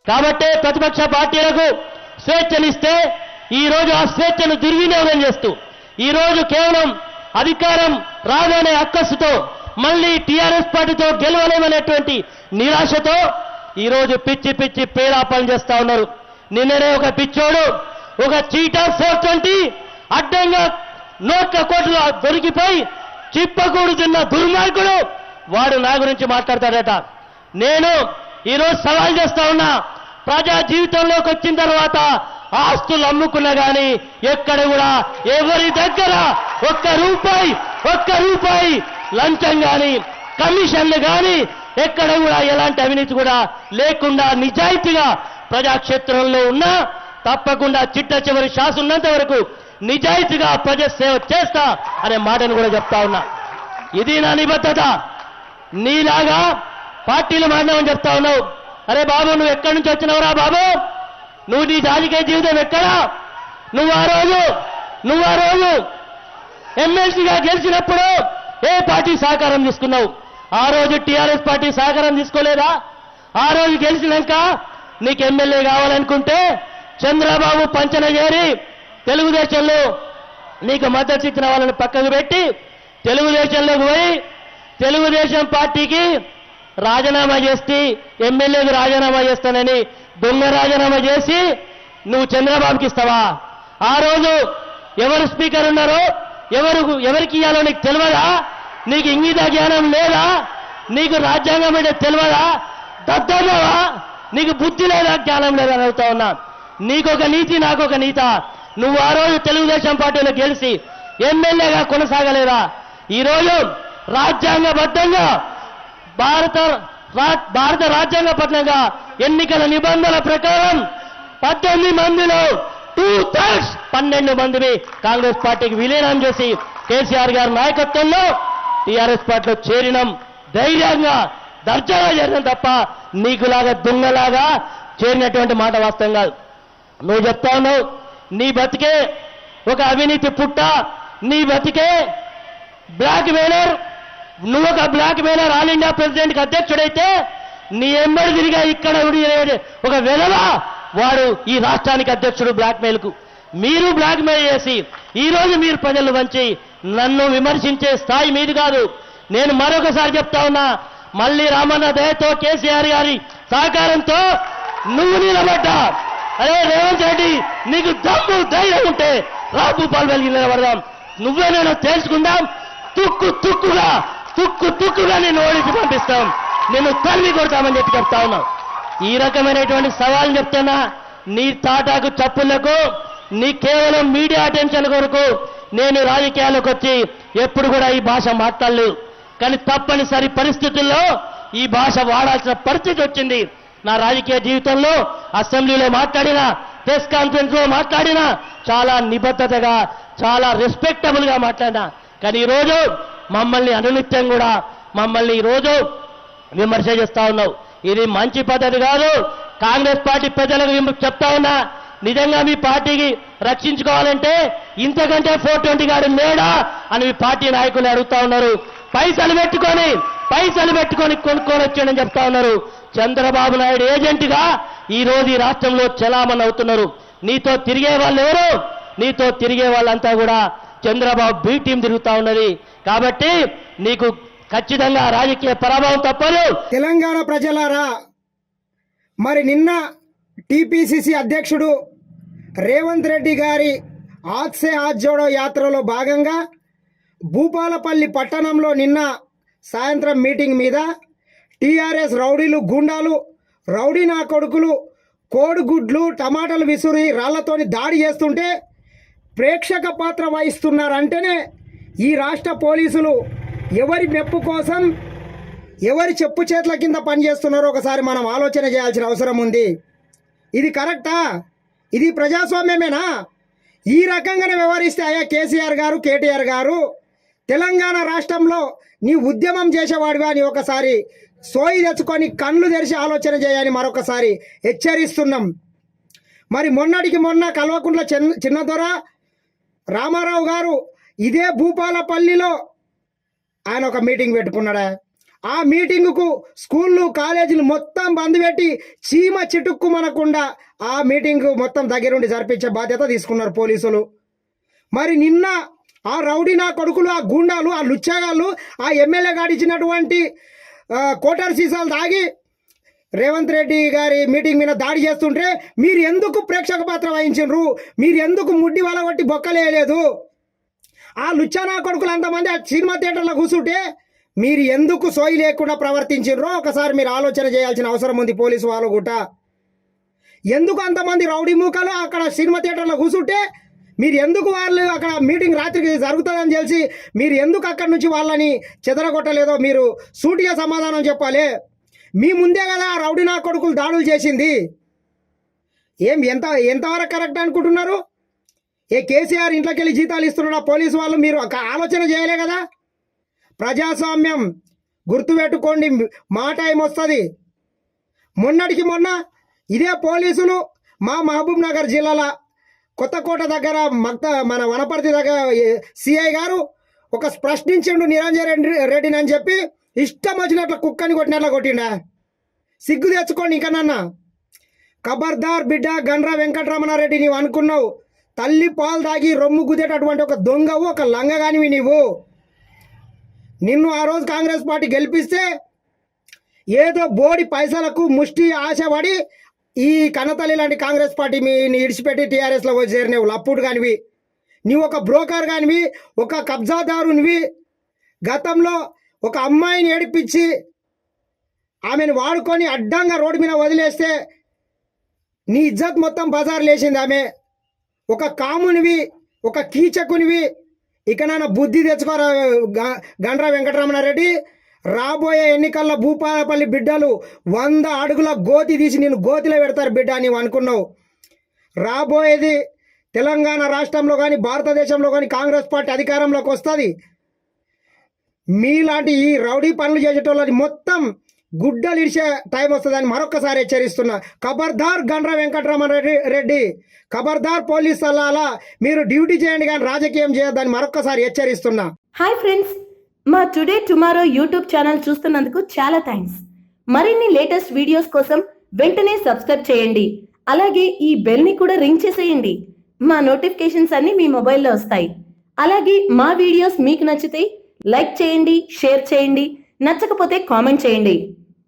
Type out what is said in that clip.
కాబట్టే ప్రతిపక్ష పార్టీలకు స్వేచ్ఛనిస్తే ఈరోజు ఆ స్వేచ్ఛను దుర్వినియోగం చేస్తూ ఈరోజు కేవలం అధికారం రాదనే అక్కసుతో మళ్ళీ టీఆర్ఎస్ పార్టీతో గెలవలేమనేటువంటి నిరాశతో ఈరోజు పిచ్చి పిచ్చి పేరాపలు చేస్తా ఉన్నారు. నిన్ననే ఒక పిచ్చోడు ఒక చీటర్ 420 అడ్డంగా నోట్ల కోట్లు దొరికిపోయి చిప్పకూడుతున్న దుర్మార్గుడు వాడు నా గురించి మాట్లాడతాడట. నేను ఈరోజు సవాల్ చేస్తా ఉన్నా, ప్రజా జీవితంలోకి వచ్చిన తర్వాత ఆస్తులు అమ్ముకున్నా కానీ ఎక్కడ కూడా ఎవరి దగ్గర ఒక్క రూపాయి లంచం కానీ కమిషన్లు కానీ ఎక్కడ కూడా ఎలాంటి అవినీతి కూడా లేకుండా నిజాయితీగా ప్రజాక్షేత్రంలో ఉన్నా తప్పకుండా చిట్ట చివరి శ్వాస ఉన్నంత వరకు నిజాయితీగా ప్రజాసేవ చేస్తా అనే మాటను కూడా చెప్తా ఉన్నా. ఇది నా నిబద్ధత. నీలాగా పార్టీలు మారినామని చెప్తా ఉన్నావు. అరే బాబు, నువ్వు ఎక్కడి నుంచి వచ్చినవరా బాబు? నువ్వు నీ రాజకీయ జీవితం ఎక్కడా? నువ్వు ఆ రోజు ఎమ్మెల్సీగా గెలిచినప్పుడు ఏ పార్టీ సహకారం తీసుకున్నావు? ఆ రోజు టీఆర్ఎస్ పార్టీ సహకారం తీసుకోలేదా? ఆ రోజు గెలిచినాక నీకు ఎమ్మెల్యే కావాలనుకుంటే చంద్రబాబు పంచన చేరి తెలుగుదేశంలో నీకు మద్దతు ఇచ్చిన వాళ్ళని పక్కకు పెట్టి తెలుగుదేశంలోకి పోయి తెలుగుదేశం పార్టీకి రాజీనామా చేసి ఎమ్మెల్యేకి రాజీనామా చేస్తానని దొంగ రాజీనామా చేసి నువ్వు చంద్రబాబుకి ఇస్తావా? ఆ రోజు ఎవరు స్పీకర్ ఉన్నారో ఎవరికి ఇవ్వాలో నీకు తెలియదా? నీకు ఇంగిత జ్ఞానం లేదా? నీకు రాజ్యాంగం అంటే తెలియదా? దద్దమ్మవా? నీకు బుద్ధి లేదా, జ్ఞానం లేదా అని అడుగుతా ఉన్నా. నీకొక నీతి, నాకొక నీత. నువ్వు ఆ రోజు తెలుగుదేశం పార్టీలో గెలిచి ఎమ్మెల్యేగా కొనసాగలేదా? ఈరోజు రాజ్యాంగబద్ధంగా భారత రాజ్యాంగబద్ధంగా ఎన్నికల నిబంధనల ప్రకారం 18 మందిలో 2/3 12 మందిని కాంగ్రెస్ పార్టీకి విలీనం చేసి కేసీఆర్ గారి నాయకత్వంలో టీఆర్ఎస్ పార్టీలో చేరినాం. ధైర్యంగా దర్జాగా చేరినాం తప్ప నీకులాగా దొంగలాగా చేరినటువంటి మాట వాస్తవం కాదు. నువ్వు చెప్తా ఉన్నావు నీ బతికే ఒక అవినీతి పుట్ట, నీ బతికే బ్లాక్ మెయిలర్. నువ్వు ఒక బ్లాక్ మెయిలర్ ఆల్ ఇండియా ప్రెసిడెంట్కి అధ్యక్షుడైతే నీ ఎంబడి తిరిగా ఇక్కడ ఒక వెలవ వాడు ఈ రాష్ట్రానికి అధ్యక్షుడు బ్లాక్ మెయిల్కు. మీరు బ్లాక్ మెయిల్ చేసి ఈరోజు మీరు ప్రజలు వంచి నన్ను విమర్శించే స్థాయి మీది కాదు. నేను మరొకసారి చెప్తా ఉన్నా, మళ్ళీ రామన్న దయతో కేసీఆర్ గారి సహకారంతో నువ్వు నిలబడ్డా. అరే రేవంత్ రెడ్డి, నీకు దమ్ము ధైర్యం ఉంటే రా భూపాల్ వెలిగి నిలబడదాం. నువ్వే నేను తేల్చుకుందాం. తుక్కుగా నేను ఓడించి పంపిస్తాం, నేను తల్లి కొడతామని చెప్పి చెప్తా ఉన్నా. ఈ రకమైనటువంటి సవాల్ చెప్తున్నా. నీ తాటాకు చప్పులకు, నీ కేవలం మీడియా అటెన్షన్ కొరకు నేను రాజకీయాలకు వచ్చి ఎప్పుడు కూడా ఈ భాష మాట్లాడలేదు. కానీ తప్పనిసరి పరిస్థితుల్లో ఈ భాష వాడాల్సిన పరిస్థితి వచ్చింది. నా రాజకీయ జీవితంలో అసెంబ్లీలో మాట్లాడినా, ప్రెస్ కాన్ఫరెన్స్ లో మాట్లాడినా చాలా నిబద్ధతగా, చాలా రెస్పెక్టబుల్ గా మాట్లాడినా. కానీ ఈరోజు మమ్మల్ని అనునిత్యం కూడా మమ్మల్ని ఈరోజు విమర్శ చేస్తా ఉన్నావు. ఇది మంచి పద్ధతి కాదు. కాంగ్రెస్ పార్టీ ప్రజలకు చెప్తా ఉన్నా, నిజంగా మీ పార్టీకి రక్షించుకోవాలంటే ఇంతకంటే 420 గారు మేడా అని మీ పార్టీ నాయకులు అడుగుతా ఉన్నారు. పైసలు పెట్టుకొని కొనుక్కొని వచ్చాడని చెప్తా ఉన్నారు. చంద్రబాబు నాయుడు ఏజెంట్గా ఈ రోజు ఈ రాష్ట్రంలో చలామణి అవుతున్నారు. నీతో తిరిగే వాళ్ళు ఎవరు? నీతో తిరిగే వాళ్ళంతా కూడా చంద్రబాబు బి టీం తిరుగుతా ఉన్నది. కాబట్టి నీకు ఖచ్చితంగా రాజకీయ పరాభవం తప్పదు. తెలంగాణ ప్రజలారా, మరి నిన్న టీపీసీసీ అధ్యక్షుడు రేవంత్ రెడ్డి గారి హాత్ సే హాత్ జోడో యాత్రలో భాగంగా భూపాలపల్లి పట్టణంలో నిన్న సాయంత్రం మీటింగ్ మీద టీఆర్ఎస్ రౌడీలు, గుండాలు, రౌడీ నా కొడుకులు కోడిగుడ్లు, టమాటాలు విసురి రాళ్లతోని దాడి చేస్తుంటే ప్రేక్షక పాత్ర వహిస్తున్నారంటేనే ఈ రాష్ట్ర పోలీసులు ఎవరి మెప్పు కోసం, ఎవరి చెప్పు చేతుల కింద పనిచేస్తున్నారో ఒకసారి మనం ఆలోచన చేయాల్సిన అవసరం ఉంది. ఇది కరెక్టా? ఇది ప్రజాస్వామ్యమేనా? ఈ రకంగానే వ్యవహరిస్తే అయ్యా కేసీఆర్ గారు, కేటీఆర్ గారు, తెలంగాణ రాష్ట్రంలో నీ ఉద్యమం చేసేవాడివా అని ఒకసారి సోయి తెచ్చుకొని కళ్ళు తెరిచి ఆలోచన చేయని మరొకసారి హెచ్చరిస్తున్నాం. మరి మొన్నటికి మొన్న కల్వకుంట్ల చిన్నదొర రామారావు గారు ఇదే భూపాలపల్లిలో ఆయన ఒక మీటింగ్ పెట్టుకున్నాడా? ఆ మీటింగుకు స్కూళ్ళు కాలేజీలు మొత్తం బంద్ పెట్టి చీమ చిటుక్కుమనకుండా ఆ మీటింగ్ మొత్తం దగ్గరుండి జరిపించే బాధ్యత తీసుకున్నారు పోలీసులు. మరి నిన్న ఆ రౌడీ నా కొడుకులు, ఆ గూండాలు, ఆ లుచ్చాగాళ్ళు ఆ ఎమ్మెల్యే గాడిచ్చినటువంటి కోటర్ సీసాలు తాగి రేవంత్ రెడ్డి గారి మీటింగ్ మీద దాడి చేస్తుంటే మీరు ఎందుకు ప్రేక్షక పాత్ర వహించారు? మీరు ఎందుకు ముడ్డి వలగొట్టి బొక్కలేయలేదు? ఆ లుచ్చానా కొడుకులు అంతమంది ఆ సినిమా థియేటర్లో కూర్చుంటే మీరు ఎందుకు సోయి లేకుండా ప్రవర్తించారో ఒకసారి మీరు ఆలోచన చేయాల్సిన అవసరం ఉంది. పోలీసు వాళ్ళు కూడా ఎందుకు అంతమంది రౌడీ మూకలు అక్కడ సినిమా థియేటర్లో కూర్చుంటే మీరు ఎందుకు వాళ్ళు అక్కడ మీటింగ్ రాత్రికి జరుగుతుందని తెలిసి మీరు ఎందుకు అక్కడి నుంచి వాళ్ళని చెదరగొట్టలేదో మీరు సూటిగా సమాధానం చెప్పాలి. మీ ముందే కదా ఆ రౌడీ నా కొడుకులు దాడులు చేసింది. ఎంతవరకు కరెక్ట్ అనుకుంటున్నారు? కేసీఆర్ ఇంట్లోకి వెళ్ళి జీతాలు ఇస్తున్న పోలీసు వాళ్ళు మీరు ఆలోచన చేయలే కదా? ప్రజాస్వామ్యం గుర్తుపెట్టుకోండి, మా టైం వస్తుంది. మొన్నటికి మొన్న ఇదే పోలీసులు మా మహబూబ్ నగర్ జిల్లాల కొత్తకోట దగ్గర మన వనపర్తి దగ్గర సిఐ గారు ఒక ప్రశ్నించిండు నిరంజన్ రెడ్డిని అని చెప్పి ఇష్టం వచ్చినట్లు కుక్కని కొట్టినట్లు కొట్టిండా. సిగ్గు తెచ్చుకోండి ఇంకనన్నా. ఖబర్దార్ బిడ్డ గండ్ర వెంకటరమణారెడ్డి, నీవు అనుకున్నావు తల్లి పాలు తాగి రొమ్ము గుద్దేటటువంటి ఒక దొంగవు, ఒక లంగగానివి నీవు. నిన్ను ఆ రోజు కాంగ్రెస్ పార్టీ గెలిపిస్తే ఏదో బోడి పైసలకు ముష్టి ఆశపడి ఈ కన్నతల్లి లాంటి కాంగ్రెస్ పార్టీ మీని ఇడిచిపెట్టి టీఆర్ఎస్లో వచ్చి చేరినవు లప్పుడు కానివి. నీవు ఒక బ్రోకర్ కానివి, ఒక కబ్జాదారునివి. గతంలో ఒక అమ్మాయిని ఏడిపించి ఆమెను వాడుకొని అడ్డంగా రోడ్డు మీద వదిలేస్తే నీ ఇజ్జత్ మొత్తం బజార్ లేచింది ఆమె. ఒక కామునివి, ఒక కీచకునివి. ఇక నాన్న బుద్ధి తెచ్చుకోరా గండ్ర వెంకటరమణారెడ్డి. రాబోయే ఎన్నికల్లో భూపాలపల్లి బిడ్డలు 100 అడుగుల గోతి తీసి నేను గోతిలో పెడతారు బిడ్డ నీవు అనుకున్నావు. రాబోయేది తెలంగాణ రాష్ట్రంలో కానీ భారతదేశంలో కానీ కాంగ్రెస్ పార్టీ అధికారంలోకి వస్తుంది. మీలాంటి ఈ రౌడీ పనులు చేసేటోళ్ళని మొత్తం గుడ్డలు ఇడిచే టైం వస్తుందని మరొకసారి హెచ్చరిస్తున్నా. ఖబర్దార్ గండ్ర వెంకటరమణారెడ్డి, ఖబర్దార్ పోలీస్ సలహాల మీరు డ్యూటీ చేయండి కానీ రాజకీయం చేయొద్దని మరొకసారి హెచ్చరిస్తున్నా. హాయ్ ఫ్రెండ్స్, మా టుడే టుమారో యూట్యూబ్ ఛానల్ చూస్తున్నందుకు చాలా థ్యాంక్స్. మరిన్ని లేటెస్ట్ వీడియోస్ కోసం వెంటనే సబ్స్క్రైబ్ చేయండి. అలాగే ఈ బెల్ ని కూడా రింగ్ చేసేయండి. మా నోటిఫికేషన్స్ అన్ని మీ మొబైల్లో వస్తాయి. అలాగే మా వీడియోస్ మీకు నచ్చితే లైక్ చేయండి, షేర్ చేయండి, నచ్చకపోతే కామెంట్ చేయండి.